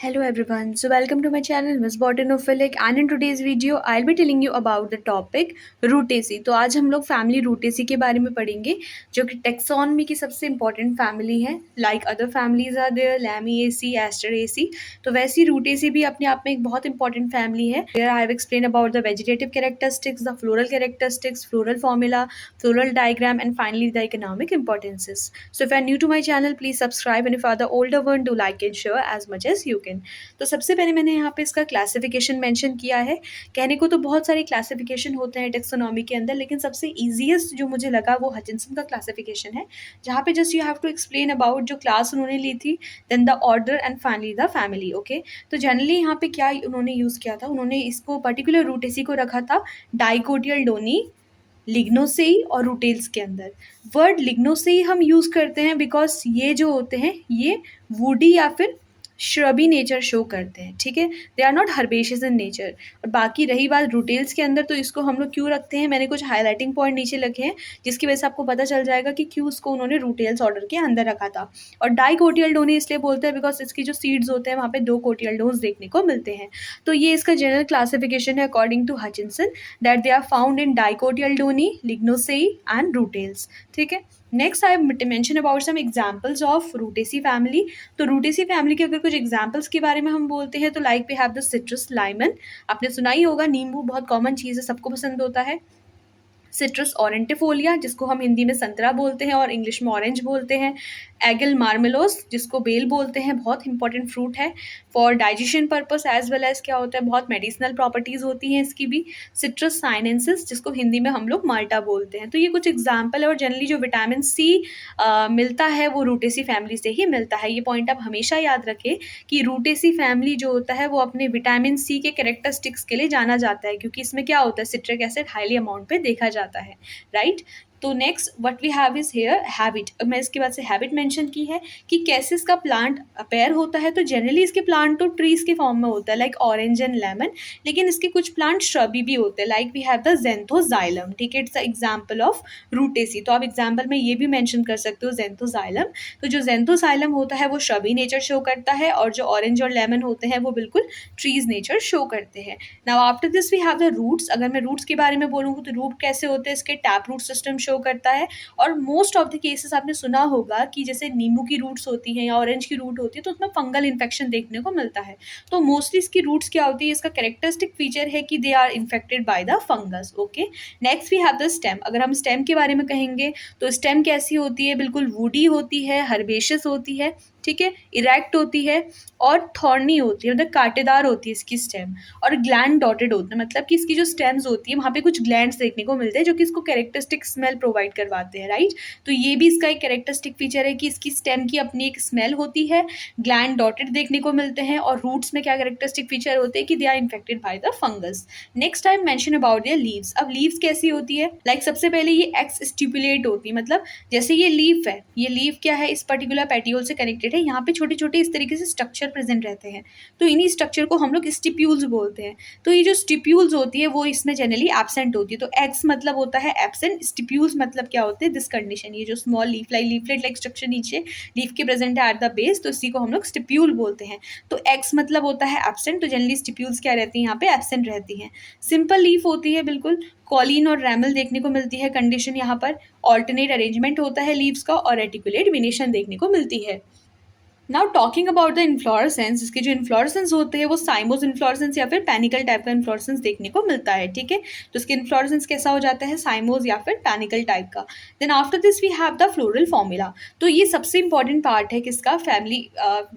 Hello everyone, so welcome to my channel Miss Botanophilic and in today's video I'll be telling you about the topic Rutaceae. तो आज हम लोग family Rutaceae के बारे में पढ़ेंगे जो कि टेक्सोनमी की सबसे इंपॉर्टेंट फैमिली है। Like other families are there Lamiaceae, Asteraceae, तो वैसी रूटेसी भी अपने आप में एक बहुत इंपॉर्टेंट फैमिली है। There I have explain about the vegetative characteristics, the floral characteristics, floral formula, floral diagram, and finally the economic importances. So if you are new to my channel, please subscribe, and if you are the older one, do like and share as much as you can. तो सबसे पहले मैंने यहाँ पे इसका classification mention किया है। कहने को तो बहुत सारे क्लासिफिकेशन होते हैं टेक्सोनॉमी के अंदर, लेकिन सबसे ईजीएस्ट जो मुझे लगा वो हचिंसन का क्लासिफिकेशन है, जहाँ पे just you have to explain about जो क्लास उन्होंने ली थी, then the order and finally the family. Okay, तो जनरली यहाँ पे क्या उन्होंने यूज़ किया था, उन्होंने इसको पर्टिकुलर रूटेसी को रखा था डाइकोटियल डोनी, लिग्नोसेई और रूटेल्स के अंदर। वर्ड लिग्नोसेई हम यूज़ करते हैं बिकॉज ये जो होते हैं ये वुडी या फिर श्रबी नेचर शो करते हैं, ठीक है। They are not herbaceous in nature. और बाकी रही बात रूटेल्स के अंदर, तो इसको हम लोग क्यों रखते हैं, मैंने कुछ हाईलाइटिंग पॉइंट नीचे लिखे हैं जिसकी वजह से आपको पता चल जाएगा कि क्यों उसको उन्होंने रूटेल्स ऑर्डर के अंदर रखा था। और डाइकोटियल डोनी इसलिए बोलते हैं बिकॉज इसकी जो सीड्स होते हैं वहाँ पे 2 कोटियल डोन्स देखने को मिलते हैं। तो ये इसका जनरल क्लासिफिकेशन है according to Hutchinson, that they are found in Dicotyledonae, Lignosae and Rutales, ठीक है। Next I mention about some examples of Rutaceae family. तो रूटेसी फैमिली के अगर कुछ एग्जांपल्स के बारे में हम बोलते हैं तो like we have the citrus limon. आपने सुना ही होगा, नींबू बहुत कॉमन चीज़ है, सबको पसंद होता है। सिट्रस ऑरेंटिफोलिया, जिसको हम हिंदी में संतरा बोलते हैं और इंग्लिश में ऑरेंज बोलते हैं। एगल मार्मेलोस, जिसको बेल बोलते हैं, बहुत इंपॉर्टेंट फ्रूट है for digestion purpose as well as क्या होता है, बहुत मेडिसिनल प्रॉपर्टीज़ होती हैं इसकी भी। सिट्रस साइनेंसिस, जिसको हिंदी में हम लोग माल्टा बोलते हैं। तो ये कुछ एग्जाम्पल है। और जनरली जो विटामिन सी मिलता है वो रूटेसी फैमिली से ही मिलता है। ये पॉइंट आप हमेशा याद रखें कि रूटेसी फैमिली जो होता है वो अपने विटामिन सी के कैरेक्टरिस्टिक्स के लिए जाना जाता है, क्योंकि इसमें क्या होता है, सिट्रिक एसिड हाईली अमाउंट पे देखा जाता है, राइट। तो next what we have is hair habit. मैं इसके बाद से हैबिट मेंशन की है कि कैसे इसका प्लांट अपेयर होता है। तो जनरली इसके प्लांट तो ट्रीज के फॉर्म में होता है लाइक ऑरेंज एंड लेमन, लेकिन इसके कुछ प्लांट श्रबी भी होते हैं लाइक वी हैव द ज़ेंथोज़ाइलम, ठीक है। It's a example of Rutaceae. तो आप एग्जाम्पल में ये भी मेंशन कर सकते हो ज़ेंथोज़ाइलम। तो जो ज़ेंथोज़ाइलम होता है वो श्रबी नेचर शो करता है, और जो ऑरेंज और लेमन होते हैं वो बिल्कुल ट्रीज नेचर शो करते हैं। Now after this we have the roots. अगर मैं रूट्स के बारे में बोलूँगी तो रूट कैसे होते हैं, इसके टैप रूट सिस्टम शो करता है। और मोस्ट ऑफ द केसेस आपने सुना होगा कि जैसे नींबू की रूट्स होती हैं या ऑरेंज की रूट होती है तो उसमें फंगल इन्फेक्शन देखने को मिलता है। तो मोस्टली इसकी रूट्स क्या होती है, इसका कैरेक्टरिस्टिक फीचर है कि they are infected by the fungus. Okay, next we have the stem. अगर हम स्टेम के बारे में कहेंगे तो स्टेम कैसी होती है, बिल्कुल वुडी होती है, हर्बेशियस होती है, ठीक है, इरेक्ट होती है और थॉर्नी होती है, मतलब कांटेदार होती है इसकी स्टेम। और ग्लैंड डॉटेड होता है, मतलब कि इसकी जो स्टेम्स होती है वहाँ पे कुछ ग्लैंड्स देखने को मिलते हैं जो कि इसको कैरेक्टरिस्टिक स्मेल प्रोवाइड करवाते हैं, राइट। तो ये भी इसका एक कैरेक्टरिस्टिक फीचर है कि इसकी स्टेम की अपनी एक स्मेल होती है, ग्लैंड डॉटेड देखने को मिलते हैं। और रूट्स में क्या कैरेक्टरिस्टिक फीचर होते हैं कि they are infected by the fungus. Next time mention about their leaves. अब लीव्स कैसी होती है, लाइक सबसे पहले ये एक्स स्टिपुलेट होती है, मतलब जैसे ये लीफ है, ये लीफ क्या है, इस पर्टिकुलर पेटियोल से कनेक्टेड है। यहाँ पे छोटे छोटे इस तरीके से स्ट्रक्चर प्रेजेंट रहते हैं, तो इन्हीं स्ट्रक्चर को हम लोग स्टिप्यूल्स बोलते हैं। तो ये जो स्टिप्यूल्स होती है वो इसमें जनरली एब्सेंट होती है। तो एक्स मतलब होता है एब्सेंट, स्टिप्यूल्स मतलब क्या होते हैं, दिस कंडीशन। ये जो स्मॉल लीफलेट लाइक स्ट्रक्चर नीचे लीफ के प्रेजेंट है एट द बेस, तो इसी को हम लोग स्टिप्यूल बोलते हैं। तो एक्स मतलब होता है एब्सेंट, तो जनरली स्टिप्यूल्स क्या रहती हैं, यहाँ पे एब्सेंट रहती हैं। सिंपल लीफ होती है बिल्कुल, कॉलिन और रैमल देखने को मिलती है कंडीशन यहाँ पर। ऑल्टरनेट अरेंजमेंट होता है लीव्स का और रेटिकुलेट वेनेशन देखने को मिलती है। Now talking about the inflorescence, इसके जो इन्फ्लोरेसेंस होते हैं वो साइमोस इन्फ्लोरेसेंस या फिर पैनिकल टाइप का इन्फ्लोरेसेंस देखने को मिलता है, ठीक है। तो इसके इन्फ्लोरेसेंस कैसा हो जाता है, साइमोस या फिर पैनिकल टाइप का। Then after this we have the floral formula. तो ये सबसे इंपॉर्टेंट पार्ट है किसका, फैमिली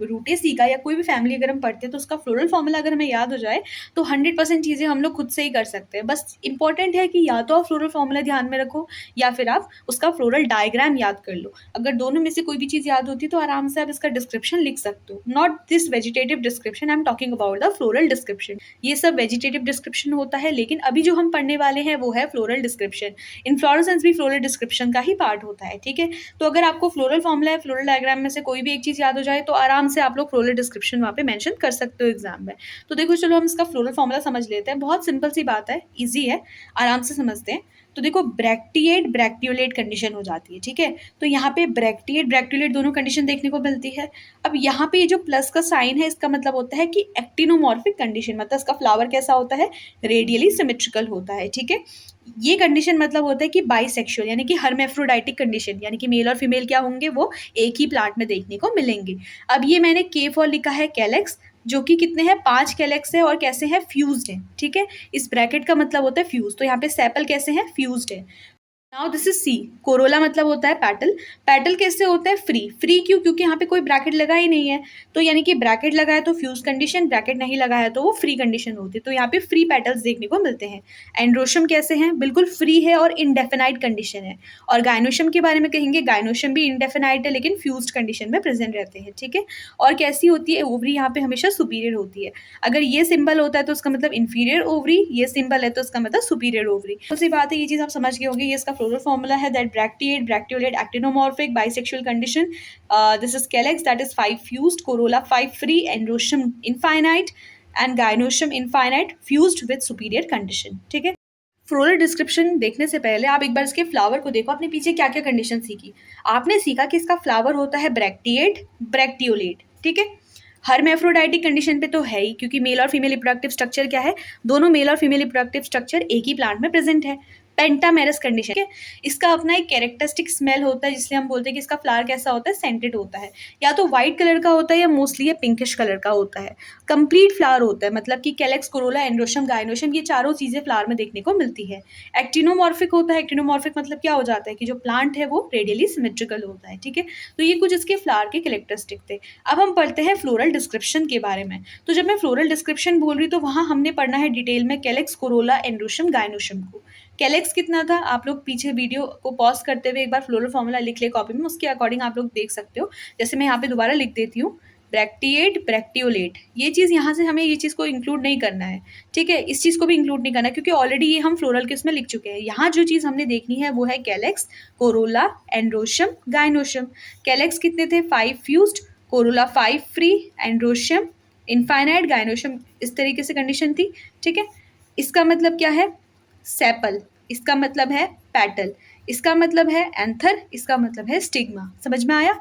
रूटेसी का, या कोई भी फैमिली अगर हम पढ़ते हैं तो उसका फ्लोरल फॉर्मूला अगर हमें याद हो जाए तो 100% चीज़ें हम लोग खुद से ही कर सकते हैं। बस इंपॉर्टेंट है कि या तो आप फ्लोरल फॉर्मूला ध्यान में रखो या फिर आप उसका फ्लोरल डायग्राम याद कर लो। अगर दोनों में से कोई भी चीज़ याद होती है तो आराम से आप इसका डिस्क्रिप्शन लिख सकते हो। Not this vegetative description, I am talking about the floral description. ये सब वेजिटेटिव डिस्क्रिप्शन होता है, लेकिन अभी जो हम पढ़ने वाले हैं वो है फ्लोरल डिस्क्रिप्शन। इन्फ्लोरेसेंस भी फ्लोरल डिस्क्रिप्शन का ही पार्ट होता है, ठीक है। तो अगर आपको फ्लोरल फॉर्मूला या फ्लोरल डायग्राम में से कोई भी एक चीज़ याद हो जाए तो आराम से आप लोग फ्लोरल डिस्क्रिप्शन वहाँ पे मेंशन कर सकते हो एग्जाम में। तो देखो, चलो हम इसका फ्लोरल फॉर्मूला समझ लेते हैं। बहुत सिंपल सी बात है, ईजी है, आराम से समझते हैं। तो देखो ब्रैक्टिएट ब्रैक्टियोलेट कंडीशन हो जाती है, ठीक है। तो यहाँ पे ब्रैक्टिएट ब्रैक्टियोलेट दोनों कंडीशन देखने को मिलती है। अब यहाँ पे ये जो प्लस का साइन है इसका मतलब होता है कि एक्टिनोमॉर्फिक कंडीशन, मतलब इसका फ्लावर कैसा होता है, रेडियली सिमेट्रिकल होता है, ठीक है। ये कंडीशन मतलब होता है कि बाइसेक्सुअल यानी कि हर्मेफ्रोडाइटिक कंडीशन, यानी कि मेल और फीमेल क्या होंगे, वो एक ही प्लांट में देखने को मिलेंगे। अब ये मैंने के फॉर लिखा है कैलेक्स, जो कि कितने हैं, 5 कैलेक्स है और कैसे हैं, फ्यूज्ड है, ठीक है। इस ब्रैकेट का मतलब होता है फ्यूज, तो यहाँ पे सेपल कैसे हैं, फ्यूज्ड है। Now this is C. Corolla मतलब होता है पैटल। पैटल कैसे होता है, फ्री। फ्री क्यों, क्योंकि यहाँ पे कोई ब्रैकेट लगा ही नहीं है, तो यानी कि ब्रैकेट लगा है तो फ्यूज कंडीशन, ब्रैकेट नहीं लगा है तो वो फ्री कंडीशन होती है, तो यहाँ पे फ्री पेटल्स देखने को मिलते हैं। एंड्रोशम कैसे हैं, बिल्कुल फ्री है और इनडेफिनाइट कंडीशन है। और गाइनोशम के बारे में कहेंगे, गाइनोशम भी इनडेफिनाइट है लेकिन फ्यूज्ड कंडीशन में प्रेजेंट रहते हैं, ठीक है। और कैसी होती है, ओवरी यहाँ पे हमेशा सुपीरियर होती है। अगर ये सिंबल होता है तो उसका मतलब इन्फीरियर ओवरी, ये सिंबल है तो उसका मतलब सुपीरियर ओवरी। दूसरी बात है, ये चीज़ आप समझ गए होंगे, ये इसका फ्लोरल फॉर्मूला है that bracteate bracteolate actinomorphic bisexual condition, this is calyx that is 5 fused, corolla 5 free, androecium infinite and gynoecium infinite fused with superior condition, ठीक है। फ्लोरल डिस्क्रिप्शन देखने से पहले आप एक बार इसके फ्लावर को देखो, आपने पीछे क्या क्या कंडीशन सीखी। आपने सीखा कि इसका फ्लावर होता है ब्रैक्टिएट ब्रैक्टियोलेट, ठीक है। हर्मेफ्रोडाइटिक कंडीशन पे तो है ही, क्योंकि मेल और फीमेल रिप्रोडक्टिव स्ट्रक्चर क्या है, दोनों मेल और फीमेल रिप्रोडक्टिव स्ट्रक्चर एक ही प्लांट में प्रेजेंट है। पेंटामेरस कंडीशन, ठीक है। इसका अपना एक कैरेक्टरिस्टिक स्मेल होता है, जिसलिए हम बोलते हैं कि इसका फ्लावर कैसा होता है, सेंटेड होता है। या तो व्हाइट कलर का होता है या मोस्टली ये पिंकिश कलर का होता है। कंप्लीट फ्लावर होता है, मतलब कि कैलेक्स, कोरोला, एंड्रोशम, गाइनोशम, ये चारों चीज़ें फ्लावर में देखने को मिलती है। एक्टिनोमॉर्फिक होता है। एक्टिनोमॉर्फिक मतलब क्या हो जाता है कि जो प्लांट है वो रेडियली सिमेट्रिकल होता है, ठीक है। तो ये कुछ इसके फ्लावर के कैरेक्टरिस्टिक थे। अब हम पढ़ते हैं फ्लोरल डिस्क्रिप्शन के बारे में। तो जब मैं फ्लोरल डिस्क्रिप्शन बोल रही तो वहाँ हमने पढ़ना है डिटेल में कैलेक्स, कोरोला, एंड्रोशम, गाइनोशम को। कैलेक्स कितना था, आप लोग पीछे वीडियो को पॉज करते हुए एक बार फ्लोरल फॉर्मूला लिख ले कॉपी में, उसके अकॉर्डिंग आप लोग देख सकते हो। जैसे मैं यहाँ पे दोबारा लिख देती हूँ, ब्रैक्टिएट ब्रैक्टियोलेट, ये चीज़ यहाँ से हमें ये चीज़ को इंक्लूड नहीं करना है, ठीक है। इस चीज़ को भी इंक्लूड नहीं करना है, क्योंकि ऑलरेडी ये हम फ्लोरल के उसमें लिख चुके हैं। यहाँ जो चीज़ हमने देखनी है वो है calyx, Corolla, androecium, gynoecium. Calyx कितने थे, 5 fused, corolla 5 free, androecium infinite, gynoecium इस तरीके से कंडीशन थी, ठीक है। इसका मतलब क्या है, सेपल, इसका मतलब है पैटल, इसका मतलब है एंथर, इसका मतलब है स्टिग्मा। समझ में आया,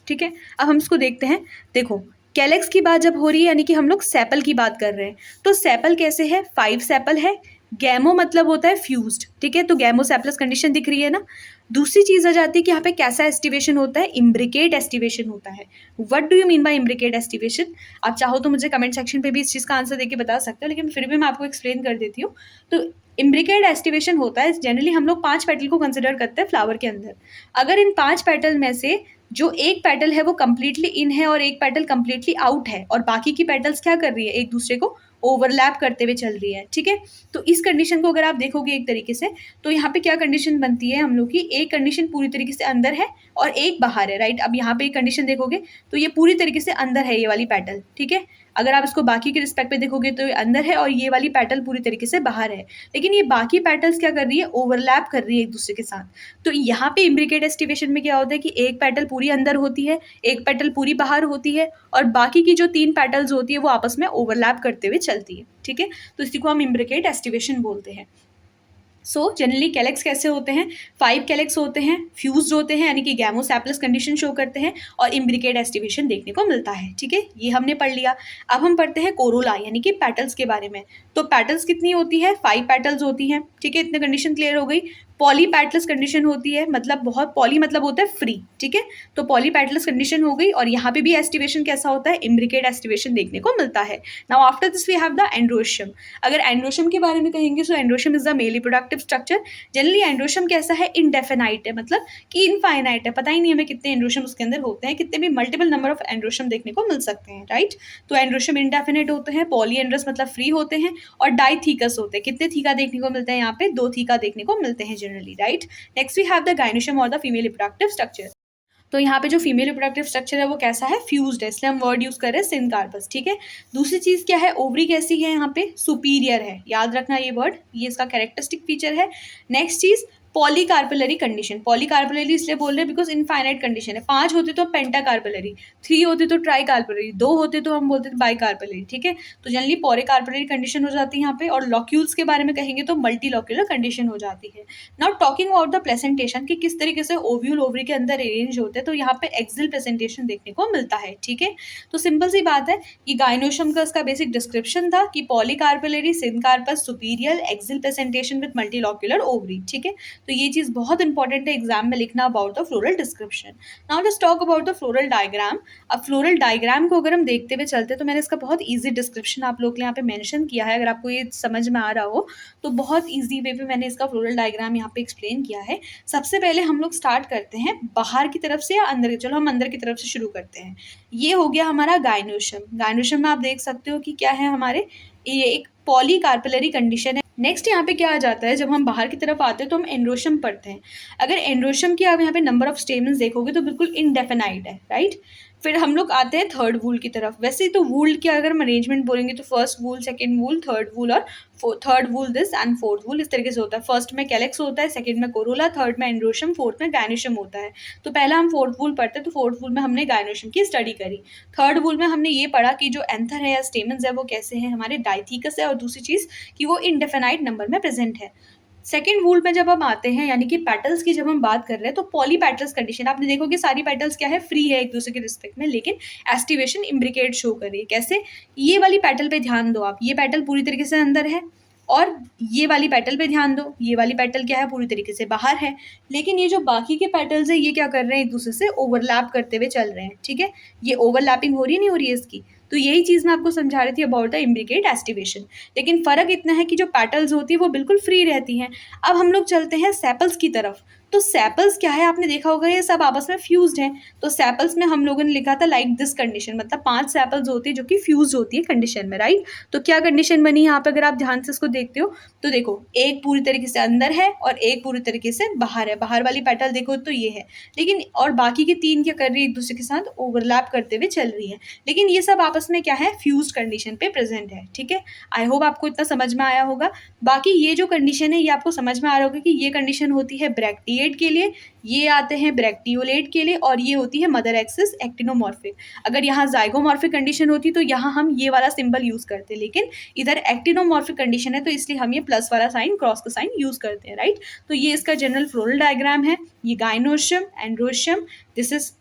ठीक है। अब हम इसको देखते हैं। देखो कैलेक्स की बात जब हो रही है, यानी कि हम लोग सेपल की बात कर रहे हैं, तो सेपल कैसे है, 5 सेपल है। गैमो मतलब होता है फ्यूज्ड, ठीक है, तो गैमो सेपलस कंडीशन दिख रही है ना। दूसरी चीज़ आ जाती है कि यहाँ पे कैसा एस्टिवेशन होता है, इम्ब्रिकेट एस्टिवेशन होता है। What do you mean by imbricate aestivation, आप चाहो तो मुझे कमेंट सेक्शन पे भी इस चीज़ का आंसर देके बता सकते हो, लेकिन फिर भी मैं आपको एक्सप्लेन कर देती हूँ। तो इम्ब्रिकेट एस्टिवेशन होता है, जनरली हम लोग 5 पेटल को कंसिडर करते हैं फ्लावर के अंदर। अगर इन 5 पेटल में से जो एक पेटल है वो कंप्लीटली इन है और एक पेटल कंप्लीटली आउट है, और बाकी की पेटल्स क्या कर रही है, एक दूसरे को ओवरलैप करते हुए चल रही है, ठीक है। तो इस कंडीशन को अगर आप देखोगे एक तरीके से, तो यहाँ पे क्या कंडीशन बनती है हम लोग की, एक कंडीशन पूरी तरीके से अंदर है और एक बाहर है, राइट। अब यहाँ पे एक कंडीशन देखोगे तो ये पूरी तरीके से अंदर है, ये वाली पेटल, ठीक है। अगर आप इसको बाकी के रिस्पेक्ट पे देखोगे तो ये अंदर है और ये वाली पेटल पूरी तरीके से बाहर है, लेकिन ये बाकी पेटल्स क्या कर रही है, ओवरलैप कर रही है एक दूसरे के साथ। तो यहाँ पे इम्ब्रिकेट एस्टिवेशन में क्या होता है कि एक पेटल पूरी अंदर होती है, एक पेटल पूरी बाहर होती है, और बाकी की जो 3 पेटल्स होती है वो आपस में ओवरलैप करते हुए चलती है, ठीक है। तो इसी को हम इम्ब्रिकेट एस्टिवेशन बोलते हैं। सो जनरली कैलेक्स कैसे होते हैं, 5 कैलेक्स होते हैं, फ्यूज्ड होते हैं, यानी कि गैमोसेप्लस कंडीशन शो करते हैं, और इम्ब्रिकेट एस्टिवेशन देखने को मिलता है, ठीक है। ये हमने पढ़ लिया। अब हम पढ़ते हैं कोरोला यानी कि पेटल्स के बारे में। तो पेटल्स कितनी होती है, 5 पेटल्स होती हैं, ठीक है। इतने कंडीशन क्लियर हो गई। पॉलीपेटलस कंडीशन होती है, मतलब बहुत, पॉली मतलब होता है फ्री, ठीक है। तो पॉलीपेटलस कंडीशन हो गई, और यहाँ पे भी एस्टिवेशन कैसा होता है, इम्ब्रिकेट एस्टिवेशन देखने को मिलता है। Now after this we have the androecium. अगर एंड्रोशियम के बारे में कहेंगे, so androecium is the male reproductive structure. Generally androecium कैसा है, इनडेफिनाइट है, मतलब कि इनफाइनाइट है, पता ही नहीं हमें कितने एंड्रोशियम उसके अंदर होते हैं, कितने भी मल्टीपल नंबर ऑफ एंड्रोशियम देखने को मिल सकते हैं, राइट। तो एंड्रोशियम इंडेफिनाइट होते हैं, पॉलीएंड्रस मतलब फ्री होते हैं, और डाइथीकस होते हैं। कितने थीका देखने को मिलते हैं, यहाँ पे 2 थीका देखने को मिलते हैं generally, right. Next we have the gynoecium और द फीमेल रिप्रोडक्टिव स्ट्रक्चर। तो यहाँ पे जो फीमेल रिप्रोडक्टिव स्ट्रक्चर है वो कैसा है, फ्यूज्ड है, इसलिए हम वर्ड यूज कर रहे हैं सिनकार्पस, ठीक है। दूसरी चीज क्या है, ओवरी कैसी है, यहाँ पे सुपीरियर है, याद रखना ये वर्ड, ये इसका कैरेक्टरिस्टिक फीचर है। नेक्स्ट चीज पॉलीकार्पेलरी कंडीशन, पॉलीकार्पेलरी इसलिए बोल रहे हैं बिकॉज इनफाइनाइट कंडीशन है, 5 होते तो पेंटाकार्पेलरी, 3 होते तो ट्राईकार्पेलरी, 2 होते तो हम बोलते थे बाईकार्पेलरी, ठीक है। तो जनरली पॉलीकार्पेलरी कंडीशन हो जाती है यहाँ पे। और लॉक्यूल्स के बारे में कहेंगे तो मल्टी लॉक्यूलर कंडीशन हो जाती है। Now talking about the placentation कि किस तरीके से ओव्यूल ओवरी के अंदर अरेंज होते हैं, तो यहाँ पे एक्सिल प्रेजेंटेशन देखने को मिलता है, ठीक है। तो सिंपल सी बात है कि गाइनोशियम का इसका बेसिक डिस्क्रिप्शन था कि polycarpellary syncarpous superior axile placentation with multilocular ovary, ठीक है। तो ये चीज बहुत इंपॉर्टेंट है एग्जाम में लिखना about the floral description. Now let's talk about the floral diagram. अब फ्लोरल डायग्राम को अगर हम देखते हुए चलते हैं तो मैंने इसका बहुत ईजी डिस्क्रिप्शन आप लोग के लिए यहाँ पे मेंशन किया है, अगर आपको ये समझ में आ रहा हो तो बहुत ईजी वे पे मैंने इसका फ्लोरल डायग्राम यहाँ पे एक्सप्लेन किया है। सबसे पहले हम लोग स्टार्ट करते हैं बाहर की तरफ से या अंदर, चलो हम अंदर की तरफ से शुरू करते हैं। ये हो गया हमारा गाइनोशियम। गाइनोशियम में आप देख सकते हो कि क्या है हमारे, ये एक पॉलीकार्पेलरी कंडीशन है। नेक्स्ट यहाँ पे क्या आ जाता है, जब हम बाहर की तरफ आते हैं तो हम एंड्रोशियम पढ़ते हैं। अगर एंड्रोशियम की आप यहाँ पे नंबर ऑफ स्टेमन्स देखोगे तो बिल्कुल इनडेफिनाइट है, राइट। फिर हम लोग आते हैं थर्ड वूल की तरफ। वैसे तो वूल की अगर हम अरेंजमेंट बोलेंगे तो first whorl, second whorl, third whorl और third whorl this and fourth whorl इस तरीके से होता है। फर्स्ट में कैलेक्स होता है, सेकंड में कोरोला, थर्ड में एंड्रोशियम, फोर्थ में गायनोशियम होता है। तो पहला हम फोर्थ वूल पढ़ते हैं, तो फोर्थ वूल में हमने गायनोशियम की स्टडी करी। थर्ड वूल में हमने ये पढ़ा कि जो एंथर है या स्टेमन्स है वो कैसे हैं, हमारे डाइथिकस है, और दूसरी चीज़ कि वो इनडेफिनाइट नंबर में प्रेजेंट है। सेकेंड वूल में जब हम आते हैं, यानी कि पेटल्स की जब हम बात कर रहे हैं, तो पॉली पेटल्स कंडीशन आपने देखोगे सारी पेटल्स क्या है, फ्री है एक दूसरे के रिस्पेक्ट में, लेकिन एस्टिवेशन इम्ब्रिकेट शो कर रही है। कैसे, ये वाली पेटल पे ध्यान दो आप, ये पेटल पूरी तरीके से अंदर है, और ये वाली पेटल पे ध्यान दो, ये वाली पेटल क्या है, पूरी तरीके से बाहर है। लेकिन ये जो बाकी के पेटल्स है ये क्या कर रहे हैं, एक दूसरे से ओवरलैप करते हुए चल रहे हैं, ठीक है। ये ओवरलैपिंग हो रही नहीं हो रही है इसकी। तो यही चीज़ मैं आपको समझा रही थी अबाउट द इम्ब्रिकेट एस्टिवेशन। लेकिन फ़र्क इतना है कि जो पेटल्स होती है वो बिल्कुल फ्री रहती हैं। अब हम लोग चलते हैं सेपल्स की तरफ। तो सेपल्स क्या है, आपने देखा होगा ये सब आपस में फ्यूज्ड हैं। तो सेपल्स में हम लोगों ने लिखा था लाइक दिस कंडीशन, मतलब 5 सेपल्स होती है जो कि फ्यूज होती है कंडीशन में, राइट। तो क्या कंडीशन बनी यहाँ पे, अगर आप ध्यान से इसको देखते हो तो देखो, एक पूरी तरीके से अंदर है और एक पूरी तरीके से बाहर है। बाहर वाली पेटल देखो तो ये है, लेकिन और बाकी के 3 क्या कर रही है, एक दूसरे के साथ ओवरलैप करते हुए चल रही है। लेकिन ये सब आपस में क्या है, फ्यूज कंडीशन पे प्रेजेंट है, ठीक है। आई होप आपको इतना समझ में आया होगा। बाकी ये जो कंडीशन है ये आपको समझ में आ रहा होगा कि ये कंडीशन होती है ब्रैक्टिएट के लिए, ये आते हैं ब्रैक्टियोलेट के लिए, और ये होती है मदर एक्सिस एक्टिनोमॉर्फिक। अगर यहाँ जाइगोमॉर्फिक कंडीशन होती तो यहाँ हम ये वाला सिंबल यूज करते, लेकिन इधर एक्टिनोमॉर्फिक कंडीशन है तो इसलिए हम ये प्लस वाला साइन, क्रॉस का साइन यूज करते हैं, राइट। तो ये इसका जनरल फ्लोरल डायग्राम है। ये gynoecium, androecium, this is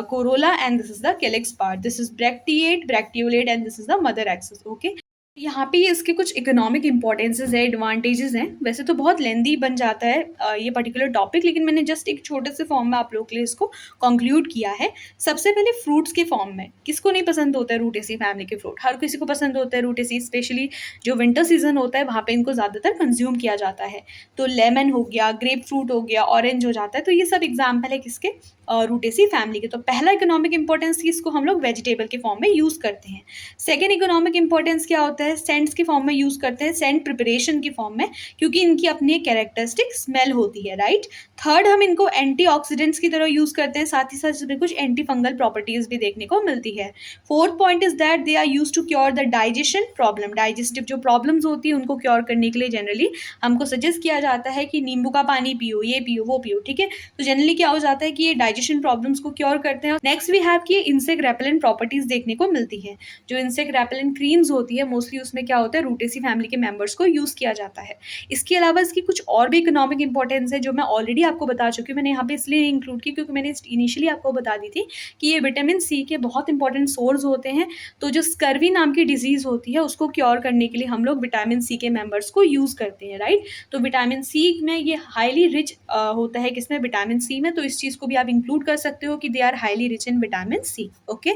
corolla and this is the calyx part, this is bracteate, bracteolate and this is the mother axis, okay. यहाँ पे इसके कुछ इकोनॉमिक इंपॉर्टेंसेस है, एडवांटेजेस हैं। वैसे तो बहुत लेंदी बन जाता है ये पर्टिकुलर टॉपिक, लेकिन मैंने जस्ट एक छोटे से फॉर्म में आप लोगों के लिए इसको कंक्लूड किया है। सबसे पहले फ्रूट्स के फॉर्म में, किसको नहीं पसंद होता है रूटेसी फैमिली के फ्रूट, हर किसी को पसंद होता है रूटेसी, स्पेशली जो विंटर सीजन होता है वहाँ पे इनको ज़्यादातर कंज्यूम किया जाता है। तो लेमन हो गया, ग्रेप फ्रूट हो गया, ऑरेंज हो जाता है, तो ये सब एग्जाम्पल है किसके, रूटेसी फैमिली के। तो पहला इकोनॉमिक इंपॉर्टेंस की इसको हम लोग वेजिटेबल के फॉर्म में यूज़ करते हैं। सेकेंड इकोनॉमिक इंपॉर्टेंस क्या होता है, सेंट्स के फॉर्म में यूज़ करते हैं, सेंट प्रिपरेशन के फॉर्म में, क्योंकि इनकी अपनी कैरेक्टरिस्टिक स्मेल होती है, राइट। थर्ड, हम इनको एंटीऑक्सीडेंट्स की तरह यूज़ करते हैं, साथ ही साथ इसमें कुछ एंटी फंगल प्रॉपर्टीज़ भी देखने को मिलती है। Fourth point is that they are use to cure the digestion problem, digestive जो प्रॉब्लम्स होती है उनको क्योर करने के लिए जनरली हमको सजेस्ट किया जाता है कि नींबू का पानी पियो, ये पियो, वो पियो, ठीक है। तो जनरली क्या हो जाता है कि ये डाइजेशन प्रॉब्लम्स को क्योर करते हैं। नेक्स्ट वी हैव कि इंसेक्ट रेपेलेंट प्रॉपर्टीज देखने को मिलती है। जो इंसेक्ट रेपेलेंट क्रीम्स होती है मोस्टली उसमें क्या होता है, रूटेसी फैमिली के मेंबर्स को यूज किया जाता है। इसके अलावा इसकी कुछ और भी इकोनॉमिक इंपॉर्टेंस है जो मैं ऑलरेडी आपको बता चुकी हूँ। मैंने यहाँ पे इसलिए इंक्लूड की क्योंकि मैंने इनिशियली आपको बता दी थी कि ये विटामिन सी के बहुत इंपॉर्टेंट सोर्स होते हैं। तो जो स्कर्वी नाम की डिजीज होती है उसको क्योर करने के लिए हम लोग विटामिन सी के मेंबर्स को यूज करते हैं, राइट। तो विटामिन सी में ये हाईली रिच होता है, किसमें, विटामिन सी में। तो इस चीज को भी आप इंक्लूड कर सकते हो कि they are highly rich in vitamin C, okay.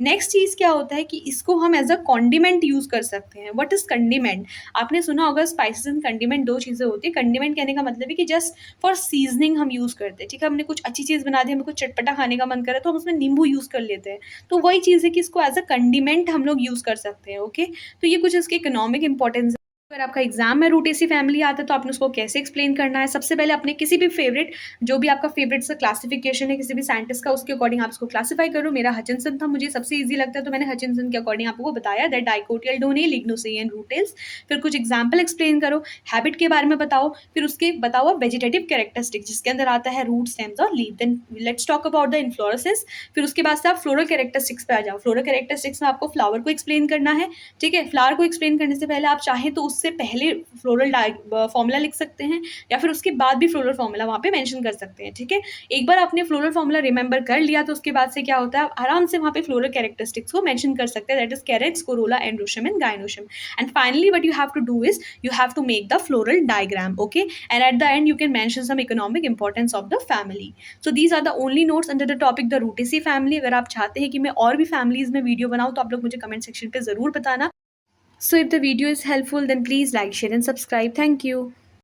Next चीज क्या होता है कि इसको हम एज अ कॉन्डिमेंट यूज कर सकते हैं। व्हाट इज कंडिमेंट, आपने सुना होगा स्पाइसेस एंड कंडिमेंट दो चीजें होती है। कंडिमेंट कहने का मतलब है कि जस्ट फॉर सीजनिंग हम यूज करते हैं, ठीक है। हमने कुछ अच्छी चीज बना दी, हमें कुछ चटपटा खाने का मन करे तो हम उसमें नींबू यूज कर लेते हैं। तो वही चीज है कि इसको एज अ कंडिमेंट हम लोग यूज कर सकते हैं, ओके। तो ये कुछ इसके इकोनॉमिक इंपॉर्टेंस अगर आपका एग्जाम में रूटेसी फैमिली आता है तो आपने उसको कैसे एक्सप्लेन करना है। सबसे पहले अपने किसी भी फेवरेट, जो भी आपका फेवरेट सा क्लासिफिकेशन है किसी भी साइंटिस्ट का, उसके अकॉर्डिंग आप उसको क्लासीफाई करो। मेरा हचिंसन था, मुझे सबसे ईजी लगता है तो मैंने हचिंसन के अकॉर्डिंग आपको बताया, दैट डाइकोटिलेडोने, लिग्नोसेई एंड रूटेल्स। फिर कुछ एग्जाम्पल एक्सप्लेन करो, हैबिट के बारे में बताओ, फिर उसके बताओ वेजिटेटिव कैरेक्टरिस्टिक जिसके अंदर आता है रूट, स्टेम्स और leave. Then let's talk about the inflorescence. फिर उसके बाद से आप फ्लोरल कैरेक्टरिस्टिक्स पे आ जाओ। फ्लोरल कैरेक्टरिस्टिक्स में आपको फ्लावर को एक्सप्लेन करना है, ठीक है। फ्लावर को एक्सप्लेन करने से पहले आप चाहें तो उससे पहले फ्लोरल फॉर्मूला लिख सकते हैं, या फिर उसके बाद भी फ्लोरल फॉर्मूला वहाँ पे मेंशन कर सकते हैं, ठीक है। एक बार आपने फ्लोरल फॉर्मूला रिमेंबर कर लिया तो उसके बाद से क्या होता है, आप आराम से वहाँ पे फ्लोरल कैरेक्टरिस्टिक्स को मेंशन कर सकते हैं, that is calyx, corolla, androecium and gynoecium. And finally what you have to do is you have to make the floral diagram, okay. And at the end you can mention some economic importance of the family. So these are the only notes under the topic the Rutaceae family. अगर आप चाहते हैं कि मैं और भी families में video बनाऊँ तो आप लोग मुझे कमेंट सेक्शन पे जरूर बताना। So if the video is helpful, then please like, share and subscribe. Thank you.